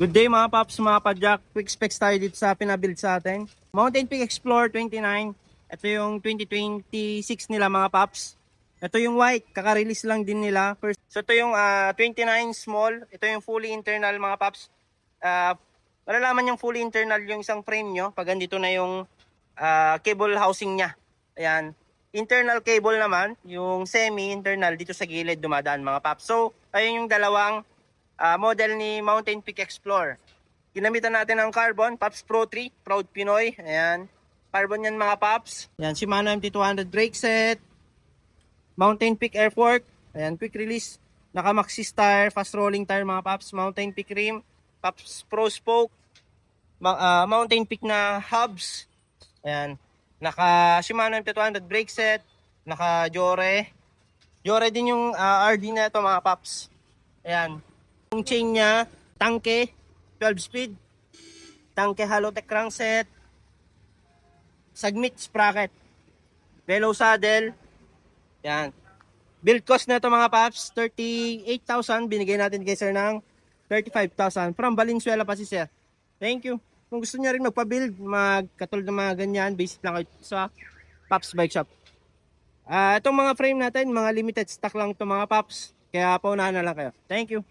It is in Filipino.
Good day mga paps, mga padyak. Quick specs tayo dito sa pinabuild sa atin. Mountain Peak Explorer 29. Ito yung 2026 nila mga paps. Ito yung white, kaka-release lang din nila. So ito yung 29 small. Ito yung fully internal mga paps. Malalaman yung fully internal yung isang frame nyo pag andito na yung cable housing niya. Ayan. Internal cable naman, yung semi-internal dito sa gilid dumadaan mga paps. So ayun yung dalawang model ni Mountain Peak Explorer. Ginamitan natin ng carbon, Paps Pro 3, Proud Pinoy. Ayan. Carbon yan mga paps. Ayan, Shimano MT200 brake set. Mountain Peak Air Fork. Ayan, quick release. Naka-maxi tire, fast rolling tire mga paps. Mountain Peak rim. Paps Pro spoke. Mountain Peak na hubs. Ayan. Naka Shimano MT200 brake set. Naka Jore. Jore din yung RD na ito mga paps. Ayan. Yung chain niya, tangke, 12 speed. Tangke Halotech crankset. Sagmit sprocket. Velo saddle. Yan. Build cost na ito mga paps, 38,000. Binigay natin kay sir ng 35,000. From Valenzuela pa si sir. Thank you. Kung gusto niya rin magpa-build, magkatulad ng mga ganyan, basic lang kayo sa Paps Bike Shop. Itong mga frame natin, mga limited stock lang ito mga paps. Kaya paunahan na lang kayo. Thank you.